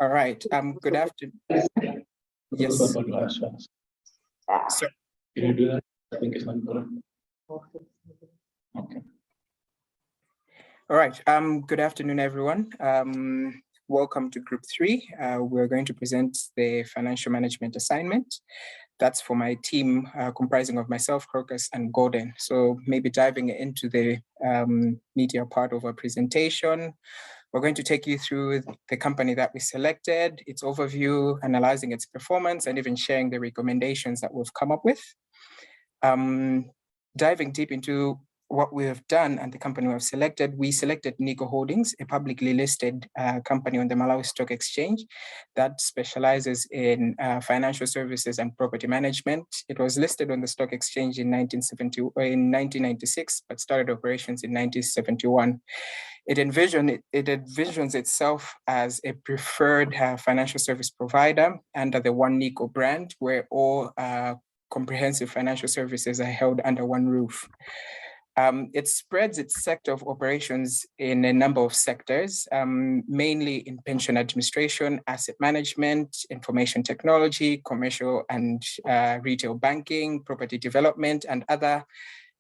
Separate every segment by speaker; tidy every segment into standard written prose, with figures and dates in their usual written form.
Speaker 1: All right. Good afternoon. Yes. So,
Speaker 2: Can you do that? I think it's not important. Okay.
Speaker 1: All right. Good afternoon, everyone. Welcome to Group 3. We're going to present the financial management assignment. That's for my team, comprising of myself, Crocus, and Gordon. So maybe diving into the media part of our presentation. We're going to take you through the company that we selected, its overview, analyzing its performance, and even sharing the recommendations that we've come up with. Diving deep into what we have done and the company we have selected, we selected Nico Holdings, a publicly listed company on the Malawi Stock Exchange that specializes in financial services and property management. It was listed on the stock exchange in 1996, but started operations in 1971. It envisions itself as a preferred financial service provider under the One Nico brand, where all comprehensive financial services are held under one roof. It spreads its sector of operations in a number of sectors, mainly in pension administration, asset management, information technology, commercial and retail banking, property development, and other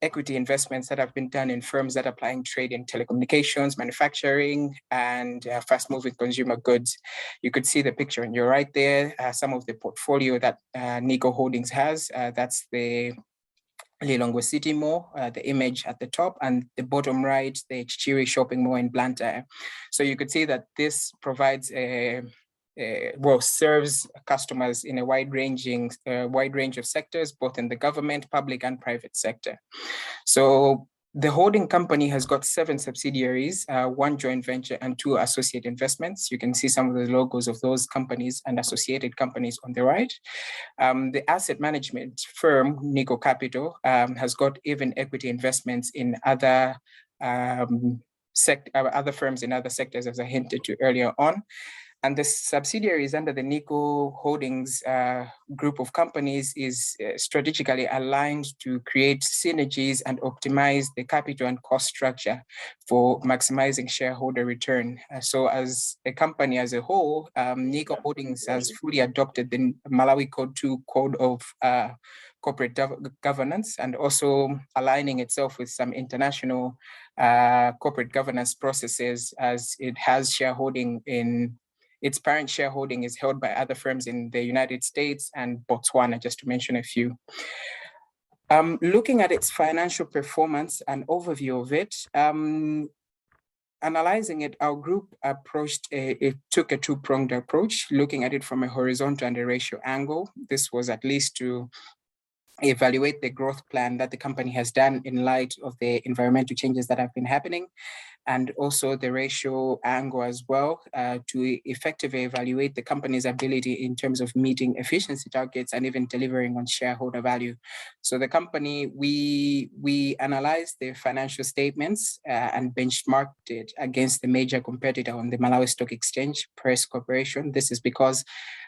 Speaker 1: equity investments that have been done in firms that are applying trade in telecommunications, manufacturing, and fast-moving consumer goods. You could see the picture on your right there, some of the portfolio that Nico Holdings has. That's the Lilongwe City Mall, the image at the top, and the bottom right, the Chichiri Shopping Mall in Blantyre. So you could see that this provides serves customers in a wide range of sectors, both in the government, public, and private sector. So the holding company has got 7 subsidiaries, 1 joint venture, and 2 associate investments. You can see some of the logos of those companies and associated companies on the right. The asset management firm, Nico Capital, has got even equity investments in other firms in other sectors, as I hinted to earlier on. And the subsidiaries under the Nico Holdings group of companies is strategically aligned to create synergies and optimize the capital and cost structure for maximizing shareholder return. So as a company as a whole, Nico Holdings has fully adopted the Malawi Code 2 Code of Corporate Governance, and also aligning itself with some international corporate governance processes, as it has shareholding in its parent shareholding is held by other firms in the United States and Botswana, just to mention a few. Looking at its financial performance and overview of it, analyzing it, our group took a 2-pronged approach, looking at it from a horizontal and a ratio angle. This was at least to evaluate the growth plan that the company has done in light of the environmental changes that have been happening, and also the ratio angle as well, to effectively evaluate the company's ability in terms of meeting efficiency targets and even delivering on shareholder value. So the company, we analyzed the financial statements and benchmarked it against the major competitor on the Malawi Stock Exchange, Press Corporation. This is because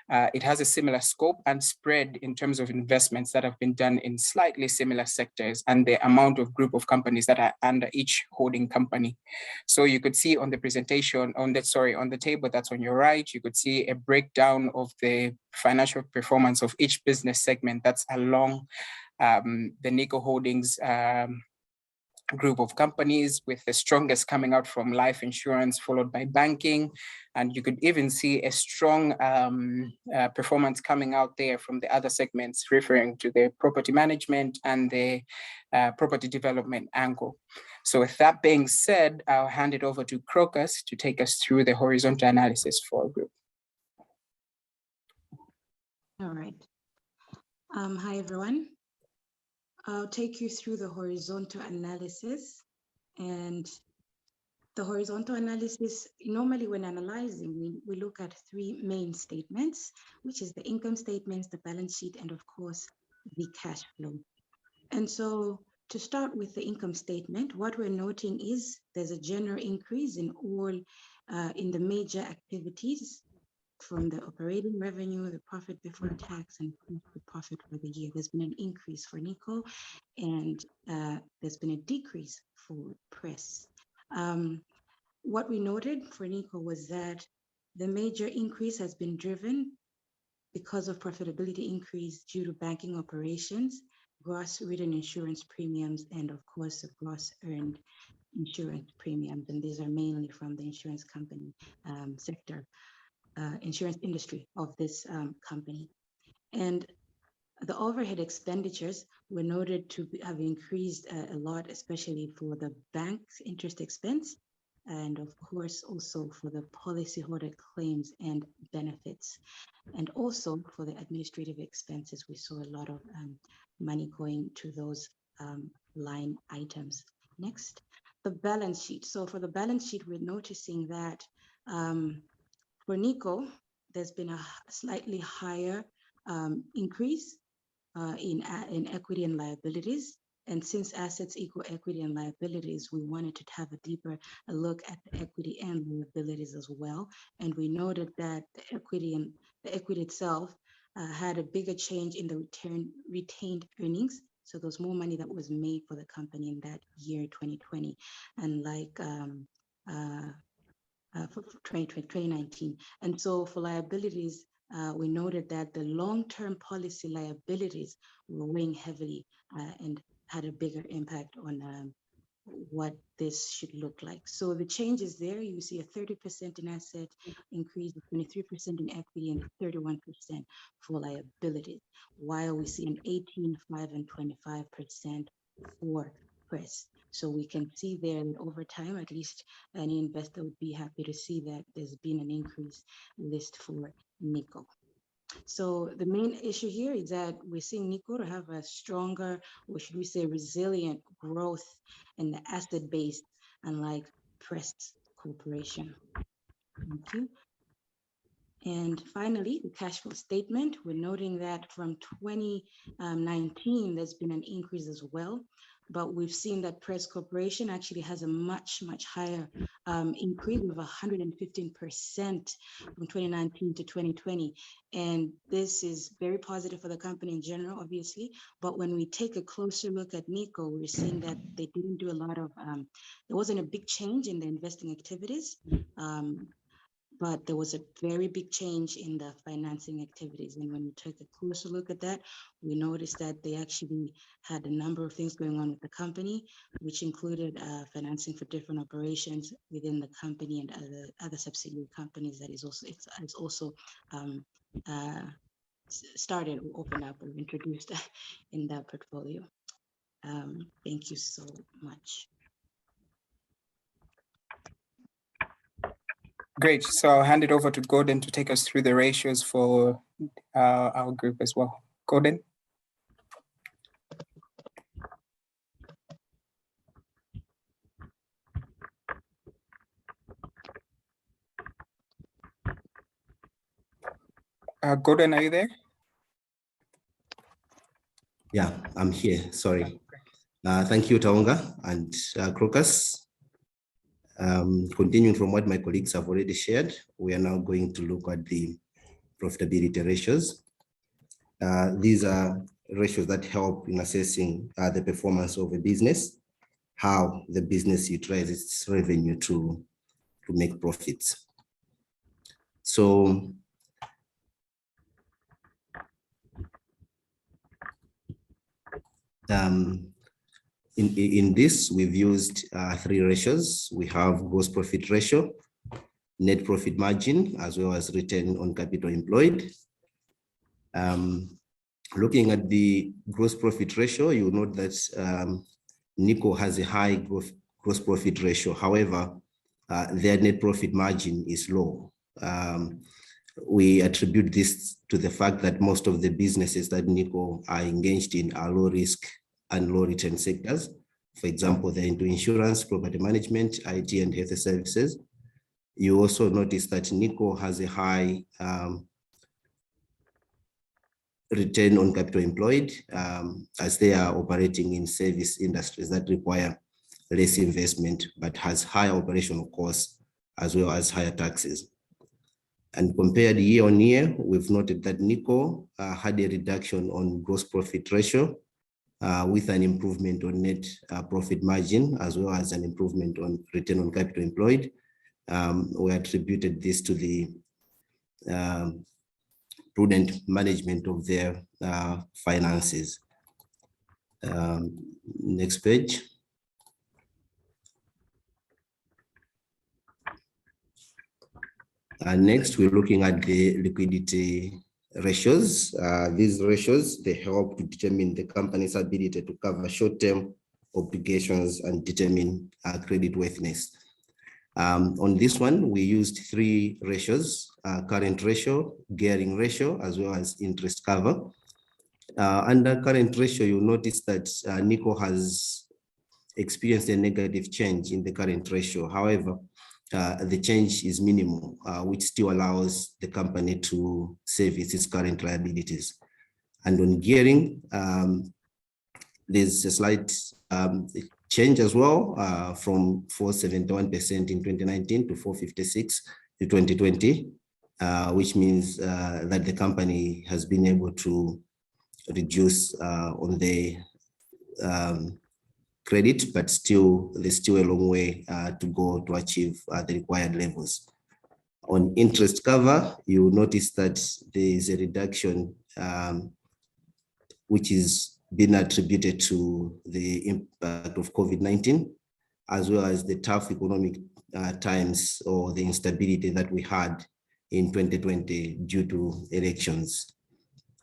Speaker 1: it has a similar scope and spread in terms of investments that have been done in slightly similar sectors and the amount of group of companies that are under each holding company. So you could see on the presentation, on the table that's on your right, you could see a breakdown of the financial performance of each business segment that's along the Nico Holdings group of companies, with the strongest coming out from life insurance, followed by banking. And you could even see a strong performance coming out there from the other segments, referring to the property management and the property development angle. So with that being said, I'll hand it over to Crocus to take us through the horizontal analysis for our group.
Speaker 3: All right. Hi, everyone. I'll take you through the horizontal analysis. And the horizontal analysis, normally when analyzing, we look at 3 main statements, which is the income statements, the balance sheet, and of course, the cash flow. And so to start with the income statement, what we're noting is there's a general increase in all in the major activities, from the operating revenue, the profit before tax, and the profit for the year. There's been an increase for Nico, and there's been a decrease for Press. What we noted for Nico was that The major increase has been driven because of profitability increase due to banking operations, gross written insurance premiums, and of course, the gross earned insurance premiums. And these are mainly from the insurance company sector, insurance industry of this company. And the overhead expenditures were noted to have increased a lot, especially for the bank's interest expense, and of course also for the policyholder claims and benefits, and also for the administrative expenses. We saw a lot of money going to those line items. Next, the balance sheet. So for the balance sheet, we're noticing that for Nico, there's been a slightly higher increase in equity and liabilities. And since assets equal equity and liabilities, we wanted to have a deeper look at the equity and liabilities as well. And we noted that the equity itself had a bigger change in the retained earnings. So there's more money that was made for the company in that year, 2020, and like for 2019. And so for liabilities, we noted that the long-term policy liabilities were weighing heavily and had a bigger impact on what this should look like. So the changes there, you see a 30% in asset increase, 23% in equity, and 31% for liabilities, while we see an 18, 5, and 25% for press. So we can see there that over time, at least any investor would be happy to see that there's been an increase list for Nico. So the main issue here is that we're seeing Nico to have a stronger, or should we say resilient growth in the asset base, unlike Press Corporation. Thank you. And finally, the cash flow statement, we're noting that from 2019, there's been an increase as well. But we've seen that Press Corporation actually has a much, much higher increase of 115% from 2019 to 2020. And this is very positive for the company in general, obviously. But when we take a closer look at Nico, we're seeing that they didn't do a lot of, there wasn't a big change in the investing activities. But there was a very big change in the financing activities. And when we took a closer look at that, we noticed that they actually had a number of things going on with the company, which included financing for different operations within the company and other subsidiary companies that is also started or opened up or introduced in that portfolio. Thank you so much.
Speaker 1: Great. So I'll hand it over to Gordon to take us through the ratios for our group as well. Gordon. Gordon, are you there?
Speaker 4: Yeah, I'm here. Sorry. Thank you, Taonga and Crocus. Continuing from what my colleagues have already shared, we are now going to look at the profitability ratios. These are ratios that help in assessing the performance of a business, how the business utilizes its revenue to make profits. So in this, we've used three ratios. We have gross profit ratio, net profit margin, as well as return on capital employed. Looking at the gross profit ratio, you will note that Nico has a high gross profit ratio. However, their net profit margin is low. We attribute this to the fact that most of the businesses that Nico are engaged in are low risk and low return sectors. For example, they're into insurance, property management, IT, and health services. You also notice that Nico has a high return on capital employed, as they are operating in service industries that require less investment, but has higher operational costs as well as higher taxes. And compared year on year, we've noted that Nico had a reduction on gross profit ratio with an improvement on net profit margin, as well as an improvement on return on capital employed. We attributed this to the prudent management of their finances. Next page. Next, we're looking at the liquidity ratios. These ratios, they help to determine the company's ability to cover short-term obligations and determine creditworthiness. On this one, we used 3 ratios, current ratio, gearing ratio, as well as interest cover. Under current ratio, you'll notice that Nico has experienced a negative change in the current ratio. However, the change is minimal, which still allows the company to service its current liabilities. And on gearing, there's a slight change as well, from 471% in 2019 to 456 in 2020, which means that the company has been able to reduce on the credit, but there's still a long way to go to achieve the required levels. On interest cover, you will notice that there is a reduction, which is been attributed to the impact of COVID-19, as well as the tough economic times or the instability that we had in 2020 due to elections.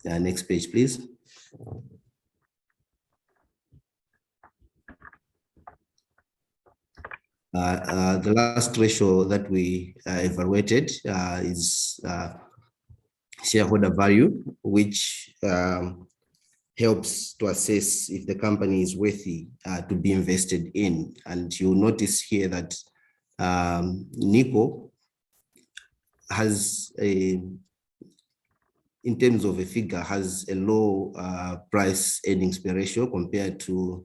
Speaker 4: Next page, please. The last ratio that we evaluated is shareholder value, which helps to assess if the company is worthy to be invested in. And you'll notice here that Nico has in terms of a figure, has a low price earnings per ratio compared to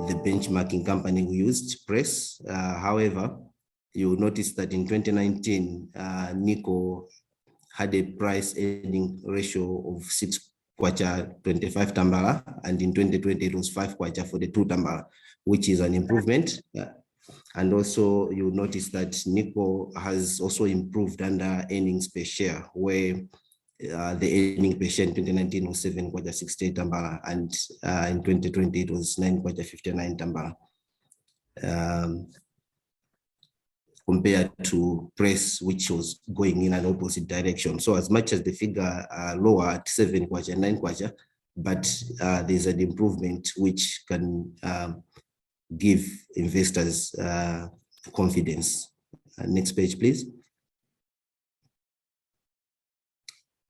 Speaker 4: the benchmarking company we used, Press. However, you'll notice that in 2019, Nico had a price earning ratio of 6 kwacha 25 tambala, and in 2020 it was 5 kwacha 42 tambala, which is an improvement. And also you'll notice that Nico has also improved under earnings per share, where the earning per share in 2019 was 7 kwacha 68 tambala, and in 2020 it was 9 kwacha 59 tambala. Compared to Press, which was going in an opposite direction. So as much as the figure lower at 7 kwacha, 9 kwacha, but there's an improvement which can give investors confidence. Next page, please.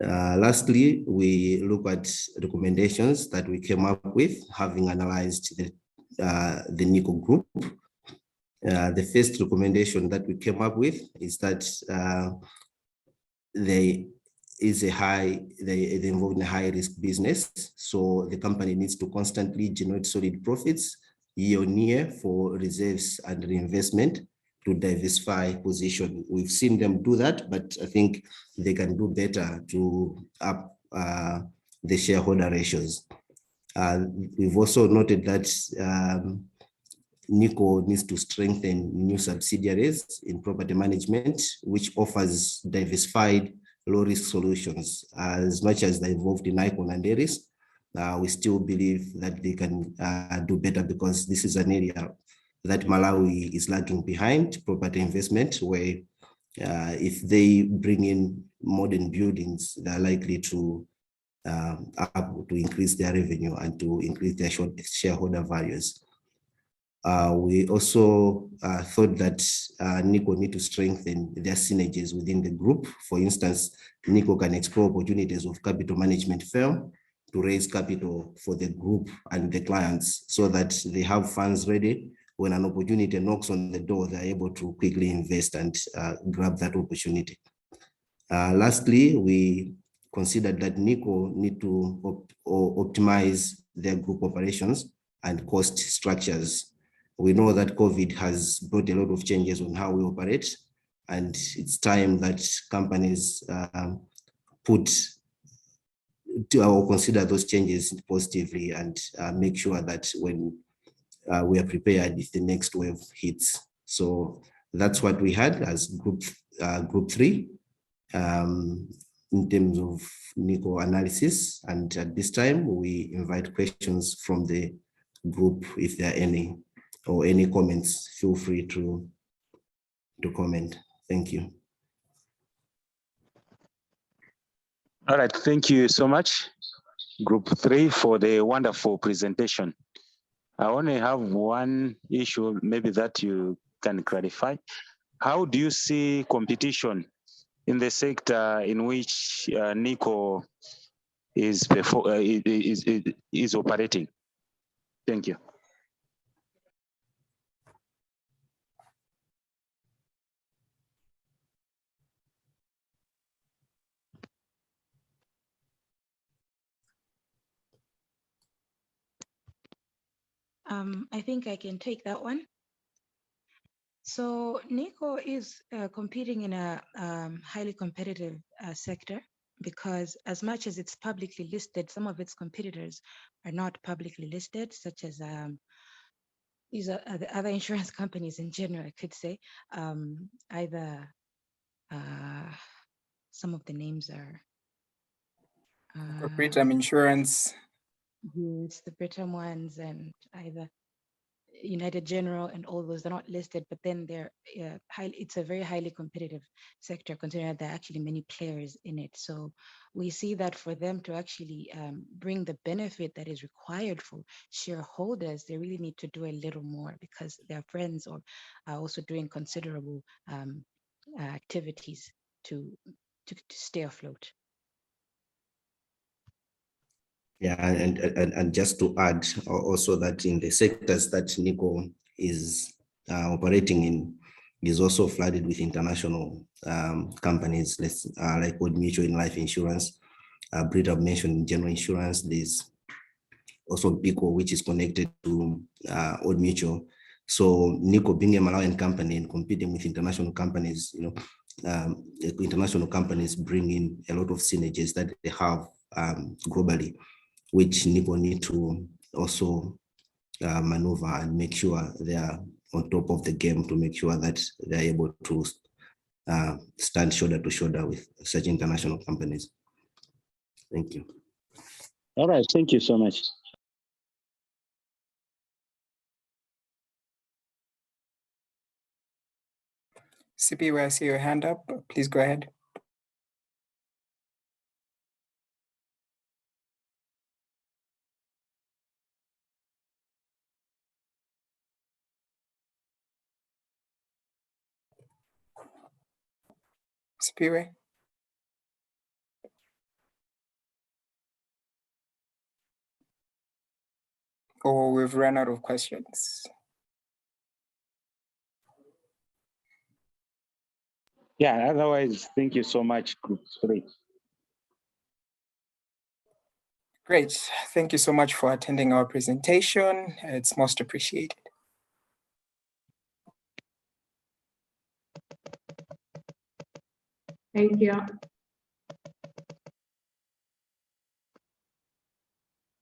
Speaker 4: Lastly, we look at recommendations that we came up with, having analyzed the Nico group. The first recommendation that we came up with is that they involve in a high risk business. So the company needs to constantly generate solid profits year on year for reserves and reinvestment to diversify position. We've seen them do that, but I think they can do better to up the shareholder ratios. We've also noted that Nico needs to strengthen new subsidiaries in property management, which offers diversified low-risk solutions. As much as they're involved in Icon and Aries, we still believe that they can do better, because this is an area that Malawi is lagging behind property investment, where if they bring in modern buildings, they're likely to increase their revenue and to increase their shareholder values. We also thought that Nico need to strengthen their synergies within the group. For instance, Nico can explore opportunities of capital management firm to raise capital for the group and the clients, so that they have funds ready. When an opportunity knocks on the door, they're able to quickly invest and grab that opportunity. Lastly, we considered that Nico need to optimize their group operations and cost structures. We know that COVID has brought a lot of changes on how we operate, and it's time that companies consider those changes positively and make sure that when we are prepared if the next wave hits. So that's what we had as group 3. in terms of Nico analysis. And at this time, we invite questions from the group if there are any, or any comments. Feel free to comment. Thank you.
Speaker 5: All right, thank you so much, Group 3, for the wonderful presentation. I only have one issue, maybe that you can clarify. How do you see competition in the sector in which Nico is operating? Thank you.
Speaker 3: I think I can take that one. So Nico is competing in a highly competitive sector, because as much as it's publicly listed, some of its competitors are not publicly listed, such as these are the other insurance companies in general, I could say. Either some of the names are
Speaker 1: Britam Insurance.
Speaker 3: yes, the Britam ones, and either United General and all those, they're not listed, but then they're it's a very highly competitive sector, considering that there are actually many players in it. So we see that for them to actually bring the benefit that is required for shareholders, they really need to do a little more, because their friends are also doing considerable activities to stay afloat.
Speaker 4: Yeah, and just to add also that in the sectors that Nico is operating in is also flooded with international companies, like Old Mutual in life insurance. Britta mentioned in general insurance. There's also Pico, which is connected to Old Mutual. So Nico, being a Malawian company and competing with international companies, international companies bring in a lot of synergies that they have globally, which Nico need to also maneuver and make sure they are on top of the game, to make sure that they are able to stand shoulder to shoulder with such international companies. Thank you.
Speaker 5: All right, thank you so much.
Speaker 1: CP, where I see your hand up, please go ahead. CP, or we've run out of questions.
Speaker 5: Yeah, otherwise, thank you so much, Group 3.
Speaker 1: Great. Thank you so much for attending our presentation. It's most appreciated.
Speaker 6: Thank you.